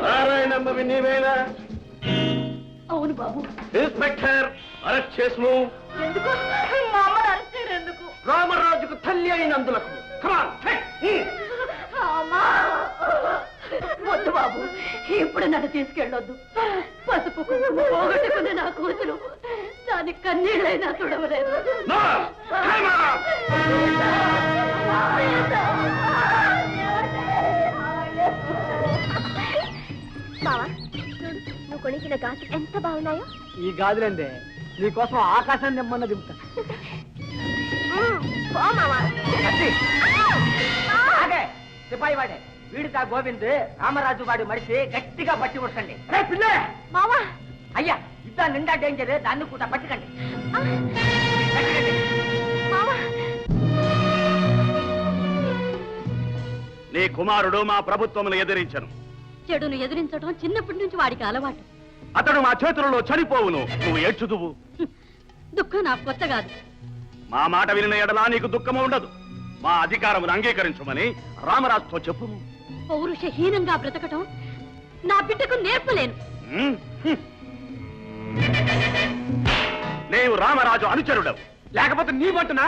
నారాయణమ్మవి నీవేనా? అవును బాబు. Inspector arrest చేసును. ఎందుకు? మా అమ్మని అరెస్ట్ చేయరు ఎందుకు? రామరాజుకు తల్లి అయినందులకు. వద్దు బాబు, ఇప్పుడు నన్ను తీసుకెళ్ళొద్దు. పసుపు కుంకుమ పోగొట్టుకుని నా కూతురు దాని కన్నీళ్ళైనా చూడవలేదు. బావా, నువ్వు కొనిచిన గాజులు ఎంత బాగున్నాయో. ఈ గాజులందే నీకోసం ఆకాశాన్ని నిమ్మన్న దింపుతా. సిపాయి వాడే వీడితా గోవింద్ రామరాజు వాడు మడిసి గట్టిగా పట్టి కొట్టండి. మావా అయ్యా ఇద్దా నిండా డేంజర్, దాన్ని కూడా పట్టుకండి. నీ కుమారుడు మా ప్రభుత్వమును ఎదిరించను. చెడును ఎదిరించడం చిన్నప్పటి నుంచి వాడికి అలవాటు. అతడు మా చేతులలో చనిపోవును. నువ్వు ఏడ్చుదువు. దుఃఖం నాకు కొత్త కాదు. మా మాట వినిన ఎడలా నీకు దుఃఖము ఉండదు. మా అధికారమును అంగీకరించమని రామరాజుతో చెప్పు. పౌరుషహీనంగా బ్రతకటం నా బిడ్డకు నేర్పలేను. నీవు రామరాజు అనుచరుడవు, లేకపోతే నీ పట్టునా?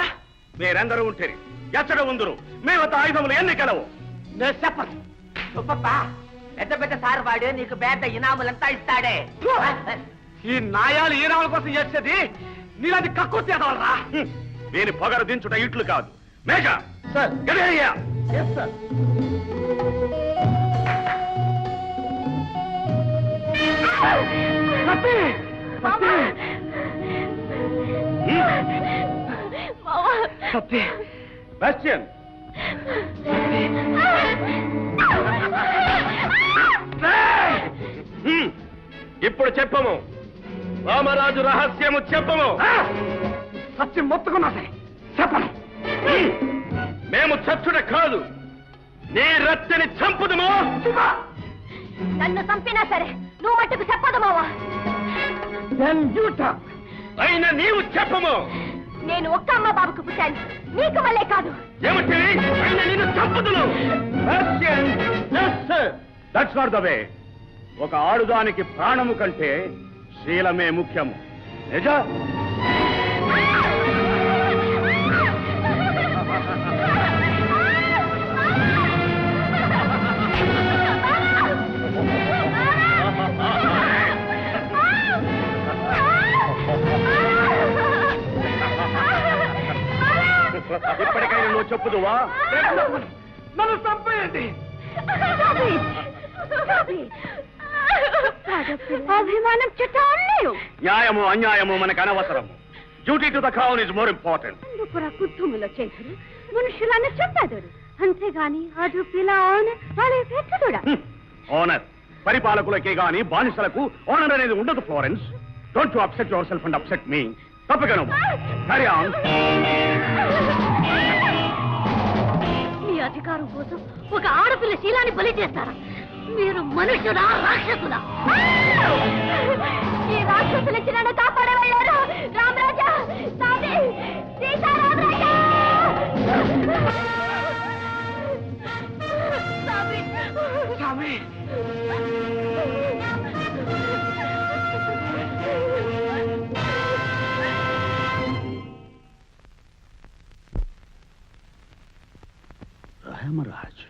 మీరెందరూ ఉంటేరి ఎచ్చడ ఉందరు. మేమత ఆయుధములు ఎన్ని కలవు? చెప్పదు పెద్ద పెద్ద సార్ వాడు నీకు పెద్ద ఇనాములంతా ఇస్తాడే. ఈ నాయాలు ఈనాముల కోసం చేసేది నీలాంటి కక్కువ చేదవలరా. దీని పొగరు దించుట ఇట్లు కాదు. మేజా సార్, గడియ్యా. Bastian! ఇప్పుడు చెప్పము. రామరాజు రహస్యము చెప్పము. సత్యం మొత్తుకున్నా సరే చెప్పను. మేము చచ్చుట కాదు, నీ రచ్చని చంపుదము. నన్ను చంపినా సరే నువ్వు మట్టుకు చెప్పదు మావా. అయినా నీవు చెప్పము. నేను ఒక్క అమ్మ బాబుకు పుట్టాను, నీకు వల్లే కాదు. ఏమిటి? అయినా నేను చంపుదును. That's not the way. ఒక ఆడుదానికి ప్రాణము కంటే శీలమే ముఖ్యము. నిజా? ఇప్పటికైనా నువ్వు చెప్పుదువా? నన్ను చంపేయండి. అభిమానం చుట్టాలు న్యాయము అన్యాయము మనకు అనవసరం. Duty to the crown is more important. కుటుంబంలో చేతులు మనుషులను చెప్పాడు, అంతేగాని అదు పిల్ల ఓనర్ పరిపాలకులకే గాని బానిసలకు ఓనర్ అనేది ఉండదు. Florence, don't you upset yourself and upset me. తప్పగను. Carry on. మీ అధికారం కోసం ఒక ఆడపిల్ల శీలాన్ని బలి చేస్తారా? మీరు మనుషులా రాక్షసులా? ఈ రాక్షసుల చిన్న కాపాడే వెళ్ళారు. రామరాజా, సామి, సీతారామరాజా. స్వామి, Ramaraju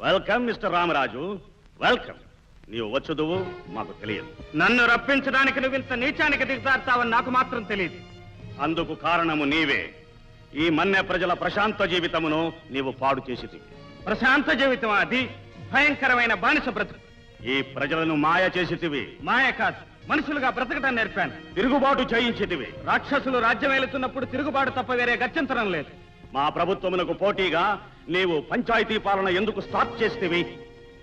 welcome mister Ramaraju, welcome. నీవు వచ్చుదువు మాకు తెలియదు. నన్ను రప్పించడానికి నువ్వు ఇంత నీచానికి దిగజారుతావని నాకు మాత్రం తెలియదు. అందుకు కారణము నీవే. ఈ మన్య ప్రజల ప్రశాంత జీవితమును నీవు పాడు చేసితివి. ప్రశాంత జీవితం అది భయంకరమైన బానిస బ్రతుకు. ఈ ప్రజలను మాయ చేసితివి. మాయ కాదు, మనుషులుగా బ్రతకటం నేర్పాను. తిరుగుబాటు చేయించితివి. రాక్షసులు రాజ్యం ఏలుతున్నప్పుడు తిరుగుబాటు తప్ప వేరే గత్యంతరం లేదు. మా ప్రభుత్వమునకు పోటీగా నీవు పంచాయతీ పాలన ఎందుకు స్టార్ట్ చేస్తేవి?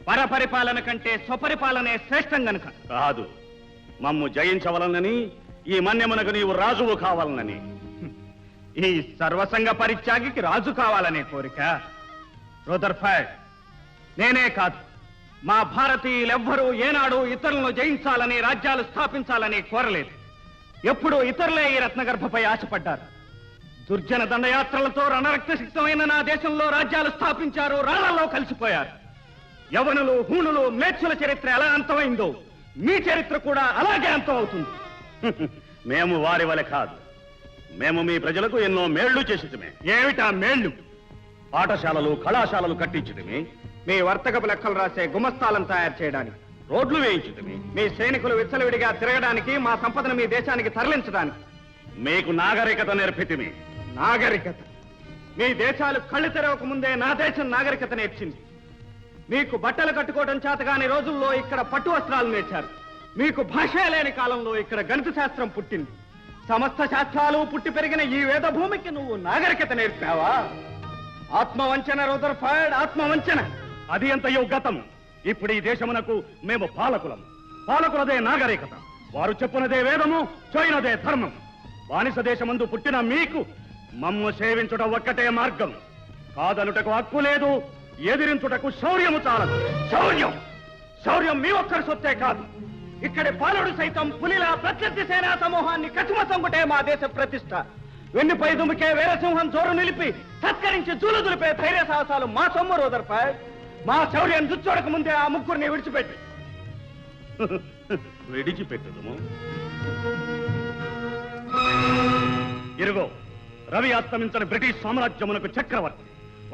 పరపరిపాలన కంటే స్వపరిపాలనే శ్రేష్టం గనుక. కాదు, మమ్ము జయించవలనని, ఈ మన్యమునకు నీవు రాజువు కావాలనని. ఈ సర్వసంగ పరిత్యాగికి రాజు కావాలనే కోరిక. రూదర్ఫర్డ్, నేనే కాదు మా భారతీయులెవ్వరూ ఏనాడు ఇతరులను జయించాలని రాజ్యాలు స్థాపించాలని కోరలేదు. ఎప్పుడూ ఇతరులే ఈ రత్నగర్భపై ఆశపడ్డారు. దుర్జన దండయాత్రలతో రణరక్తసిక్తమైన నా దేశంలో రాజ్యాలు స్థాపించారు, రాళ్లలో కలిసిపోయారు. యవనులు, హూణులు, మేచ్చుల చరిత్ర ఎలా అంతమైందో మీ చరిత్ర కూడా అలాగే అంతం అవుతుంది. మేము వారి వలె కాదు. మేము మీ ప్రజలకు ఎన్నో మేళ్లు చేసిటమే. ఏమిటా మేళ్లు? పాఠశాలలు, కళాశాలలు కట్టించటమే, మీ వర్తకపు లెక్కలు రాసే గుమస్తాలను తయారు చేయడానికి, రోడ్లు వేయించటమే, మీ సైనికులు విచ్చలవిడిగా తిరగడానికి, మా సంపదను మీ దేశానికి తరలించడానికి. మీకు నాగరికత నేర్పితిమి. నాగరికత? మీ దేశాలు కళ్ళు తెరవక ముందే నా దేశం నాగరికత నేర్చింది. మీకు బట్టలు కట్టుకోవడం చేతగాని రోజుల్లో ఇక్కడ పట్టు వస్త్రాలు నేర్చారు. మీకు భాష లేని కాలంలో ఇక్కడ గణిత శాస్త్రం పుట్టింది. సమస్త శాస్త్రాలు పుట్టి పెరిగిన ఈ వేద భూమికి నువ్వు నాగరికత నేర్పావా? ఆత్మవంచన రూదర్ఫర్డ్, ఆత్మవంచన. అది ఎంతయో గతం. ఇప్పుడు ఈ దేశమునకు మేము పాలకులం. పాలకులదే నాగరికత. వారు చెప్పునదే వేదము, చేయనదే ధర్మం. బానిస దేశమందు పుట్టిన మీకు మమ్ము సేవించుట ఒక్కటే మార్గం. కాదనుటకు హక్కు లేదు, ఎదిరించుటకు శౌర్యము చాలదు. శౌర్యం శౌర్యం మీ ఒక్కరి సొత్తే కాదు. ఇక్కడి పాలుడు సైతం పులిలా ప్రత్యర్థి సేనా సమూహాన్ని కచుమసంగుటే మా దేశ ప్రతిష్ట. వెన్నుపై దుమికే వీరసింహం జోరు నిలిపి సత్కరించి జూలు దులిపే ధైర్య సాహసాలు మా సొమ్ము రూదర్ఫర్డ్. మా శౌర్యం దుచ్చోడక ముందే ఆ ముగ్గురిని విడిచిపెట్టి విడిచిపెట్టుదుము. ఇరుగో రవి అస్తమించని బ్రిటిష్ సామ్రాజ్యమునకు చక్రవర్తి.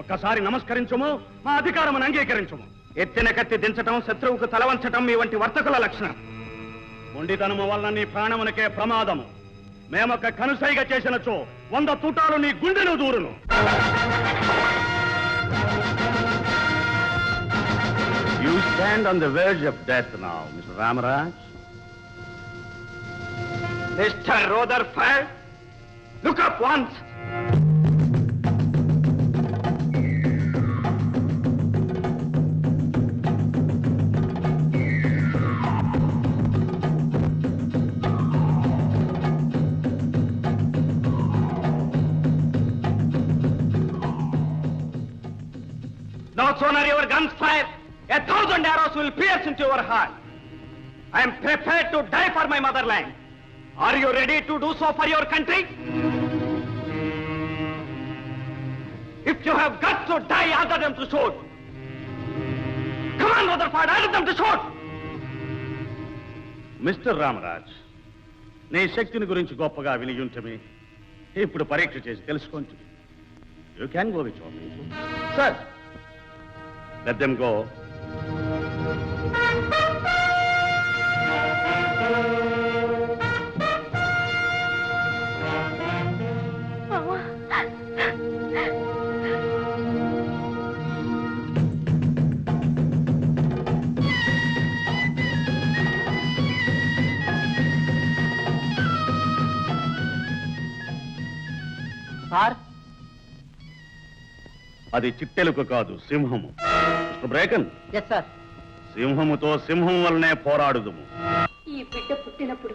ఒక్కసారి నమస్కరించుము, మా అధికారమును అంగీకరించుము. ఎత్తిన కత్తి దించటం, శత్రువుకు తలవంచటం మీ వంటి వర్తకుల లక్షణం. మొండితనము వలన నీ ప్రాణమునకే ప్రమాదము. మేమొక్క కనుసైగ చేసినచో 100 తూటాలు నీ గుండెను దూరును. You stand on the verge of death now, Mr. Ramaraj. Mr. Rutherford, look up once. No sooner your guns fire, 1,000 arrows will pierce into your heart. I am prepared to die for my motherland. Are you ready to do so for your country? If you have got to die, order them to shoot. Come on, Rutherford, order them to shoot. Mister Ramaraj, నీ శక్తిని గురించి గొప్పగా వినియుంటమే. ఇప్పుడు పరీక్ష చేసి తెలుసుకుంటుంది. You can go with me. Sir. Let them go. Sir, అది చిట్టెలుక కాదు, సింహము. Mister Bracken, yes sir. సింహముతో సింహం వల్లనే పోరాడుదుము. ఈ బిడ్డ పుట్టినప్పుడు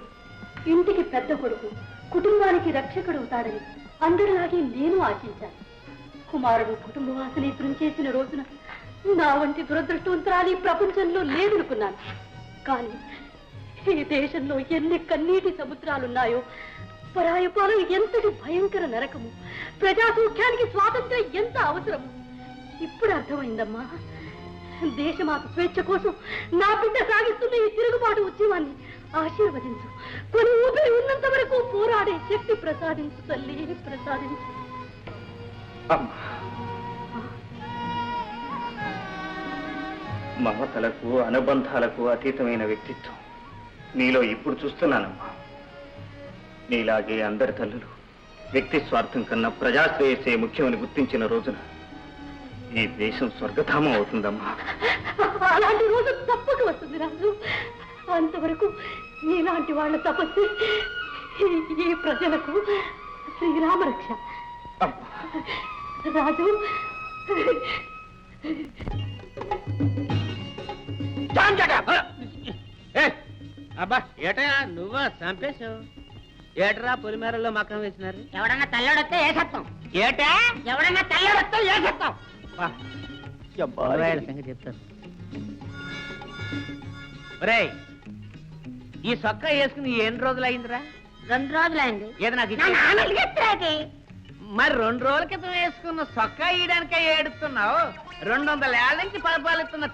ఇంటికి పెద్ద కొడుకు, కుటుంబానికి రక్షకుడవుతాడని అందరిలాగే నేను ఆశించాను. కుమారుడు కుటుంబ వాసని చేసిన రోజున నా వంటి దురదృష్టవంతురాలి ప్రపంచంలో లేదనుకున్నాను. కానీ ఈ దేశంలో ఎన్ని కన్నీటి సముద్రాలున్నాయో, పరాయపాలన ఎంతటి భయంకర నరకము, ప్రజాసౌఖ్యానికి స్వాతంత్ర్యం ఎంత అవసరము ఇప్పుడు అర్థమైందమ్మా. దేశమాత స్వేచ్ఛ కోసం నా బిడ్డ సాగిస్తున్న ఈ తిరుగుబాటు ఉద్యమాన్ని ఆశీర్వదించు. కొన్ని ఊపిరి ఉన్నంత వరకు పోరాడే శక్తి ప్రసాదించు తల్లి, ప్రసాదించు. మమతలకు, అనుబంధాలకు అతీతమైన వ్యక్తిత్వం నీలో ఇప్పుడు చూస్తున్నానమ్మా. నీలాగే అందరి తల్లులు వ్యక్తి స్వార్థం కన్నా ప్రజాశ్రేయస్సే ముఖ్యమని గుర్తించిన రోజున ఈ దేశం స్వర్గధామం అవుతుందమ్మా. అలాంటి రోజు తప్పక వస్తుంది రాజు. అంతవరకు నీలాంటి వాళ్ళ తపస్సు ఈ ప్రజలకు శ్రీరామరక్ష. రాజు, అబ్బా ఏటయా నువ్వా చంపేశావు? ఏటరా పొలిమేరలో మకం వేసినారు? ఎవడన్నా తల్లడొస్తే ఏ సత్తం? ఏటా ఎవడన్నా తల్లడొస్తే ఏ సత్తం? సంగతి చెప్తాను. ఒరేయ్, ఈ సొక్క వేసుకుని ఎన్ని రోజులు అయిందిరా? 2 రోజులైంది. ఏది నాకు ఇచ్చి- మరి 2 రోజుల క్రితం వేసుకున్న సొక్క ఇయడానికే ఏడుస్తున్నావు? 200 ఏళ్ళ నుంచి పరిపాలిస్తున్న